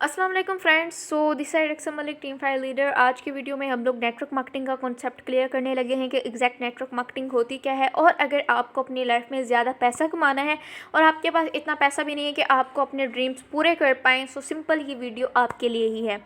अस्सलाम वालेकुम friends. This side Aksam Malik team file leader. आज की वीडियो में हम लोग नेटवर्क मार्केटिंग का कॉन्सेप्ट क्लियर करने लगे हैं कि एग्जैक्ट नेटवर्क मार्केटिंग होती क्या है, और अगर आपको अपनी लाइफ में ज़्यादा पैसा कमाना है और आपके पास इतना पैसा भी नहीं है कि आपको अपने ड्रीम्स पूरे कर पाएँ, सो सिंपल ये वीडियो आपके लिए ही है।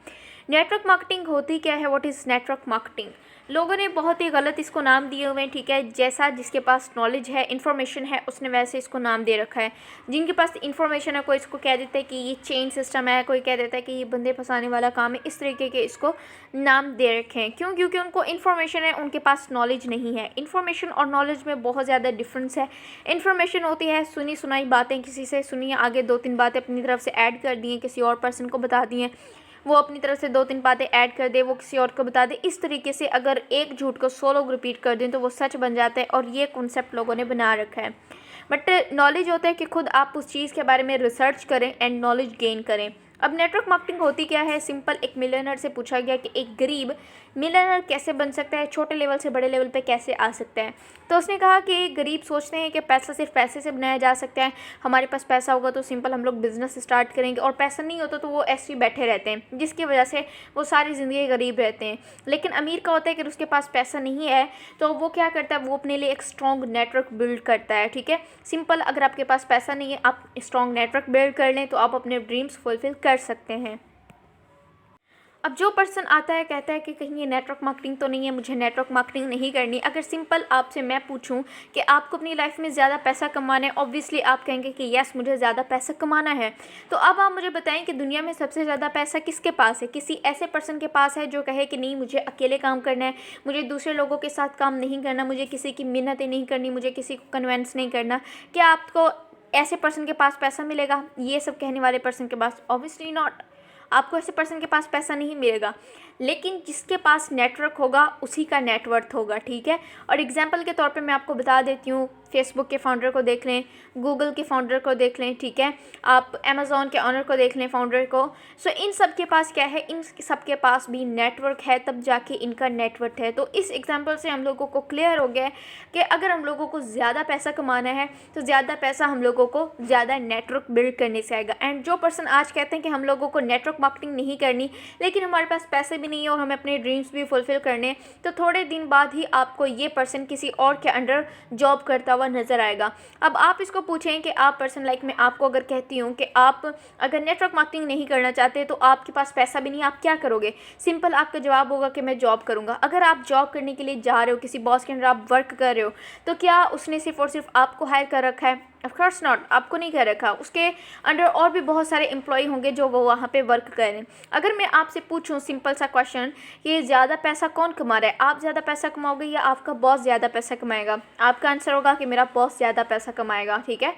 नेटवर्क मार्केटिंग होती क्या है, व्हाट इज़ नेटवर्क मार्केटिंग। लोगों ने बहुत ही गलत इसको नाम दिए हुए हैं, ठीक है। जैसा जिसके पास नॉलेज है, इन्फॉर्मेशन है, उसने वैसे इसको नाम दे रखा है। जिनके पास इन्फॉर्मेशन है, कोई इसको कह देता है कि ये चेन सिस्टम है, कोई कह देता है कि ये बंदे फंसाने वाला काम है। इस तरीके के इसको नाम दे रखे हैं। क्यों? क्योंकि उनको इन्फॉर्मेशन है, उनके पास नॉलेज नहीं है। इन्फॉर्मेशन और नॉलेज में बहुत ज़्यादा डिफरेंस है। इन्फॉर्मेशन होती है सुनी सुनाई बातें, किसी से सुनी, आगे 2-3 बातें अपनी तरफ से ऐड कर दी हैं, किसी और पर्सन को बता दी हैं, वो अपनी तरफ से 2-3 बातें ऐड कर दे, वो किसी और को बता दे। इस तरीके से अगर एक झूठ को 100 लोग रिपीट कर दें तो वो सच बन जाता है, और ये कॉन्सेप्ट लोगों ने बना रखा है। बट नॉलेज होता है कि खुद आप उस चीज़ के बारे में रिसर्च करें एंड नॉलेज गेन करें। अब नेटवर्क मार्केटिंग होती क्या है? सिंपल, एक मिलियनर से पूछा गया कि एक गरीब मिलियनर कैसे बन सकता है, छोटे लेवल से बड़े लेवल पे कैसे आ सकता है। तो उसने कहा कि एक गरीब सोचते हैं कि पैसा सिर्फ पैसे से बनाया जा सकता है। हमारे पास पैसा होगा तो सिंपल हम लोग बिजनेस स्टार्ट करेंगे, और पैसा नहीं होता तो वो ऐसे ही बैठे रहते हैं, जिसकी वजह से वो सारी ज़िंदगी गरीब रहते हैं। लेकिन अमीर का होता है कि उसके पास पैसा नहीं है तो वो क्या करता है, वो अपने लिए एक स्ट्रॉन्ग नेटवर्क बिल्ड करता है, ठीक है। सिंपल, अगर आपके पास पैसा नहीं है, आप स्ट्रॉन्ग नेटवर्क बिल्ड कर लें तो आप अपने ड्रीम्स फुलफिल कर सकते हैं। अब जो पर्सन आता है, कहता है कि कहीं ये नेटवर्क मार्केटिंग तो नहीं है, मुझे नेटवर्क मार्केटिंग नहीं करनी। अगर सिंपल आपसे मैं पूछूं कि आपको अपनी लाइफ में ज़्यादा पैसा कमाना है, ऑब्वियसली आप कहेंगे कि यस मुझे ज़्यादा पैसा कमाना है। तो अब आप मुझे बताएं कि दुनिया में सबसे ज़्यादा पैसा किसके पास है? किसी ऐसे पर्सन के पास है जो कहे कि नहीं, मुझे अकेले काम करना है, मुझे दूसरे लोगों के साथ काम नहीं करना, मुझे किसी की मिन्नतें नहीं करनी, मुझे किसी को कन्विंस नहीं करना। क्या आपको ऐसे पर्सन के पास पैसा मिलेगा? ये सब कहने वाले पर्सन के पास ऑब्वियसली नॉट। आपको ऐसे पर्सन के पास पैसा नहीं मिलेगा। लेकिन जिसके पास नेटवर्क होगा उसी का नेटवर्थ होगा, ठीक है। और एग्जांपल के तौर पे मैं आपको बता देती हूँ, फेसबुक के फाउंडर को देख लें, गूगल के फाउंडर को देख लें, ठीक है। आप अमेज़ॉन के ऑनर को देख लें, फाउंडर को। सो इन सब के पास क्या है, इन सब के पास भी नेटवर्क है, तब जाके इनका नेटवर्क है। तो इस एग्जांपल से हम लोगों को क्लियर हो गया है कि अगर हम लोगों को ज़्यादा पैसा कमाना है तो ज़्यादा पैसा हम लोगों को ज़्यादा नेटवर्क बिल्ड करने से आएगा। एंड जो पर्सन आज कहते हैं कि हम लोगों को नेटवर्क मार्केटिंग नहीं करनी, लेकिन हमारे पास पैसे भी नहीं है और हमें अपने ड्रीम्स भी फुलफिल करने, तो थोड़े दिन बाद ही आपको ये पर्सन किसी और के अंडर जॉब करता हुआ नजर आएगा। अब आप इसको पूछें कि आप पर्सन लाइक मैं आपको अगर कहती हूँ कि आप अगर नेटवर्क मार्केटिंग नहीं करना चाहते तो आपके पास पैसा भी नहीं, आप क्या करोगे? सिंपल, आपका जवाब होगा कि मैं जॉब करूँगा। अगर आप जॉब करने के लिए जा रहे हो, किसी बॉस के अंडर आप वर्क कर रहे हो, तो क्या उसने सिर्फ और सिर्फ आपको हायर कर रखा है? ऑफ कोर्स नॉट, आपको नहीं कर रखा। उसके अंडर और भी बहुत सारे एम्प्लॉय होंगे जो वो वहाँ पे वर्क करें। अगर मैं आपसे पूछूं सिंपल सा क्वेश्चन कि ज़्यादा पैसा कौन कमा रहा है, आप ज़्यादा पैसा कमाओगे या आपका बॉस ज़्यादा पैसा कमाएगा? आपका आंसर होगा कि मेरा बॉस ज़्यादा पैसा कमाएगा, ठीक है।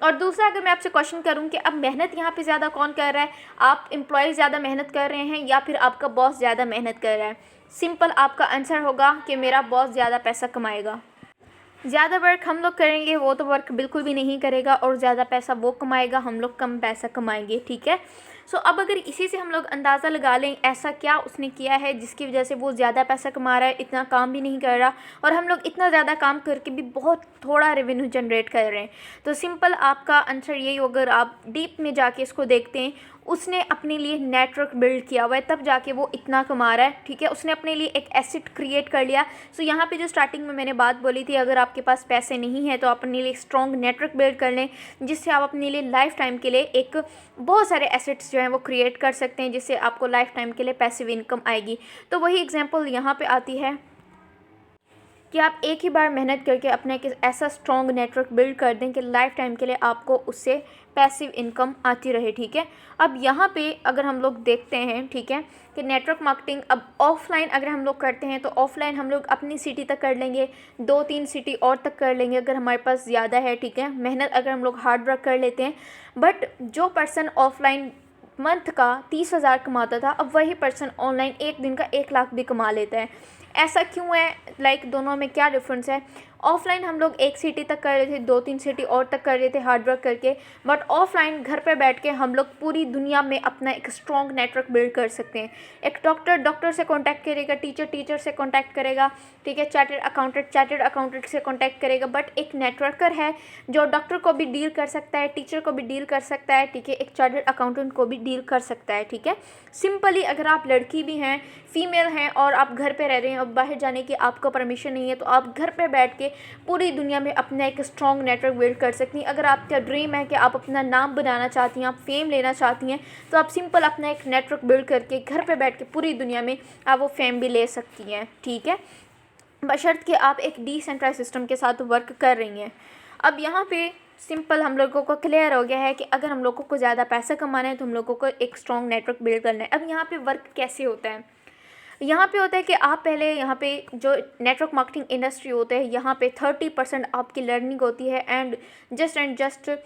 और दूसरा, अगर मैं आपसे क्वेश्चन करूं कि अब मेहनत यहाँ पे ज़्यादा कौन कर रहा है, आप एम्प्लॉय ज़्यादा मेहनत कर रहे हैं या फिर आपका बॉस ज़्यादा मेहनत कर रहा है? सिंपल, आपका आंसर होगा कि मेरा बॉस ज़्यादा पैसा कमाएगा। ज़्यादा वर्क हम लोग करेंगे, वो तो वर्क बिल्कुल भी नहीं करेगा, और ज़्यादा पैसा वो कमाएगा, हम लोग कम पैसा कमाएंगे, ठीक है। सो अब अगर इसी से हम लोग अंदाज़ा लगा लें ऐसा क्या उसने किया है जिसकी वजह से वो ज़्यादा पैसा कमा रहा है, इतना काम भी नहीं कर रहा, और हम लोग इतना ज़्यादा काम करके भी बहुत थोड़ा रेवेन्यू जनरेट कर रहे हैं। तो सिंपल आपका आंसर यही होगा, अगर आप डीप में जाके इसको देखते हैं, उसने अपने लिए नेटवर्क बिल्ड किया हुआ है, तब जाके वो इतना कमा रहा है, ठीक है। उसने अपने लिए एक एसेट क्रिएट कर लिया। सो यहाँ पे जो स्टार्टिंग में मैंने बात बोली थी, अगर आपके पास पैसे नहीं है तो आप अपने लिए एक स्ट्रॉन्ग नेटवर्क बिल्ड कर लें, जिससे आप अपने लिए लाइफ टाइम के लिए एक बहुत सारे एसेट्स जो हैं वो क्रिएट कर सकते हैं, जिससे आपको लाइफ टाइम के लिए पैसिव इनकम आएगी। तो वही एग्जाम्पल यहाँ पर आती है कि आप एक ही बार मेहनत करके अपना एक ऐसा स्ट्रॉन्ग नेटवर्क बिल्ड कर दें कि लाइफ टाइम के लिए आपको उससे पैसिव इनकम आती रहे, ठीक है। अब यहाँ पे अगर हम लोग देखते हैं, ठीक है, कि नेटवर्क मार्केटिंग अब ऑफलाइन अगर हम लोग करते हैं तो ऑफलाइन हम लोग अपनी सिटी तक कर लेंगे, 2-3 सिटी और तक कर लेंगे अगर हमारे पास ज़्यादा है, ठीक है। मेहनत अगर हम लोग हार्ड वर्क कर लेते हैं। बट जो पर्सन ऑफलाइन मंथ का 30,000 कमाता था, अब वही पर्सन ऑनलाइन एक दिन का 1 लाख भी कमा लेता है। ऐसा क्यों है? लाइक दोनों में क्या डिफरेंस है? ऑफलाइन हम लोग 1 सिटी तक कर रहे थे, 2-3 सिटी और तक कर रहे थे हार्ड वर्क करके, बट ऑफलाइन घर पे बैठ के हम लोग पूरी दुनिया में अपना एक स्ट्रॉन्ग नेटवर्क बिल्ड कर सकते हैं। एक डॉक्टर से कॉन्टैक्ट करेगा, टीचर से कॉन्टैक्ट करेगा, ठीक है, चार्टर्ड अकाउंटेंट से कॉन्टैक्ट करेगा, बट एक नेटवर्कर है जो डॉक्टर को भी डील कर सकता है, टीचर को भी डील कर सकता है, ठीक है, एक चार्टर्ड अकाउंटेंट को भी डील कर सकता है, ठीक है। सिंपली अगर आप लड़की भी हैं, फीमेल हैं और आप घर पे रह रहे हैं और बाहर जाने की आपको परमिशन नहीं है, तो आप घर पे बैठ के पूरी दुनिया में अपना एक स्ट्रॉन्ग नेटवर्क बिल्ड कर सकती हैं। अगर आपका ड्रीम है कि आप अपना नाम बनाना चाहती हैं, आप फेम लेना चाहती हैं, तो आप सिंपल अपना एक नेटवर्क बिल्ड करके घर पे बैठ के पूरी दुनिया में आप वो फेम भी ले सकती हैं, ठीक है, बशर्ते कि आप एक डिसेंट्रलाइज सिस्टम के साथ वर्क कर रही हैं। अब यहाँ पे सिंपल हम लोगों को क्लियर हो गया है कि अगर हम लोगों को ज़्यादा पैसा कमाना है तो हम लोगों को एक स्ट्रॉन्ग नेटवर्क बिल्ड करना है। अब यहाँ पे वर्क कैसे होता है? यहाँ पे होता है कि आप पहले यहाँ पे जो नेटवर्क मार्केटिंग इंडस्ट्री होता है, यहाँ पे 30% आपकी लर्निंग होती है एंड जस्ट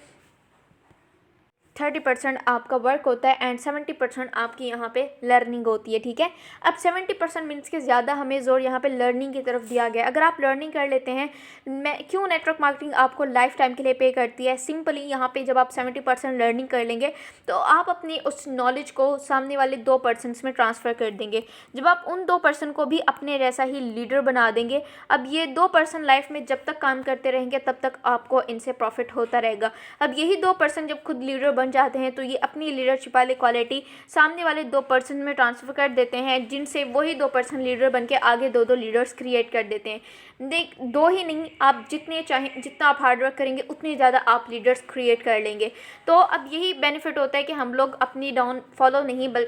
30% आपका वर्क होता है एंड 70% आपकी यहाँ पे लर्निंग होती है, ठीक है। अब 70% मीन्स के ज़्यादा हमें जोर यहाँ पे लर्निंग की तरफ दिया गया है। अगर आप लर्निंग कर लेते हैं, मैं क्यों नेटवर्क मार्केटिंग आपको लाइफ टाइम के लिए पे करती है? सिंपली यहाँ पे जब आप 70% लर्निंग कर लेंगे तो आप अपनी उस नॉलेज को सामने वाले 2% में ट्रांसफ़र कर देंगे। जब आप उन 2% को भी अपने जैसा ही लीडर बना देंगे, अब ये 2% लाइफ में जब तक काम करते रहेंगे तब तक आपको इनसे प्रॉफिट होता रहेगा। अब यही 2% जब खुद लीडर बन जाते हैं तो ये अपनी लीडरशिप वाली क्वालिटी सामने वाले 2% में ट्रांसफ़र कर देते हैं, जिनसे वही 2% लीडर बन के आगे 2 लीडर्स क्रिएट कर देते हैं। देख, 2 ही नहीं, आप जितने चाहें, जितना आप हार्ड वर्क करेंगे उतनी ज़्यादा आप लीडर्स क्रिएट कर लेंगे। तो अब यही बेनिफिट होता है कि हम लोग अपनी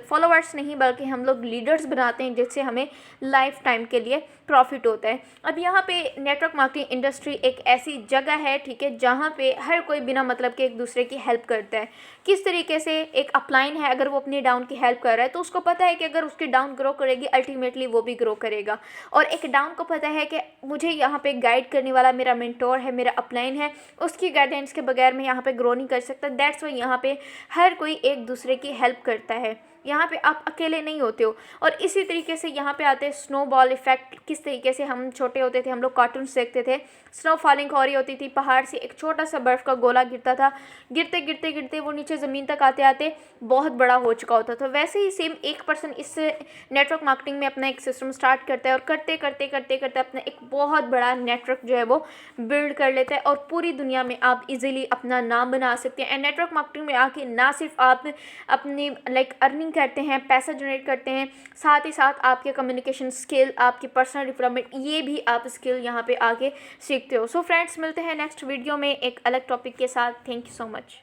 फॉलोअर्स नहीं बल्कि हम लोग लीडर्स बनाते हैं, जिससे हमें लाइफ टाइम के लिए प्रॉफिट होता है। अब यहाँ पे नेटवर्क मार्केटिंग इंडस्ट्री एक ऐसी जगह है, ठीक है, जहाँ पे हर कोई बिना मतलब के एक दूसरे की हेल्प करता है। किस तरीके से? एक अपलाइन है, अगर वो अपनी डाउन की हेल्प कर रहा है तो उसको पता है कि अगर उसकी डाउन ग्रो करेगी अल्टीमेटली वो भी ग्रो करेगा, और एक डाउन को पता है कि मुझे यहाँ पे गाइड करने वाला मेरा मेंटोर है, मेरा अपलाइन है, उसकी गाइडेंस के बगैर मैं यहाँ पे ग्रो नहीं कर सकता। दैट्स वाई यहाँ पे हर कोई एक दूसरे की हेल्प करता है, यहाँ पे आप अकेले नहीं होते हो। और इसी तरीके से यहाँ पे आते हैं स्नोबॉल इफेक्ट। किस तरीके से हम छोटे होते थे, हम लोग कार्टून्स देखते थे, स्नो फॉलिंग हो रही होती थी, पहाड़ से एक छोटा सा बर्फ़ का गोला गिरता था, गिरते गिरते गिरते वो नीचे ज़मीन तक आते आते बहुत बड़ा हो चुका होता था। वैसे ही सेम 1% इस नेटवर्क मार्केटिंग में अपना एक सिस्टम स्टार्ट करता है और करते करते करते करते अपना एक बहुत बड़ा नेटवर्क जो है वो बिल्ड कर लेता है, और पूरी दुनिया में आप इजीली अपना नाम बना सकते हैं। एंड नेटवर्क मार्केटिंग में आके ना सिर्फ आप अपनी अर्निंग करते हैं, पैसा जनरेट करते हैं, साथ ही साथ आपके कम्युनिकेशन स्किल, आपकी पर्सनल डेवलपमेंट, ये भी आप स्किल यहाँ पे आके सीखते हो। सो फ्रेंड्स, मिलते हैं नेक्स्ट वीडियो में एक अलग टॉपिक के साथ। Thank you so much.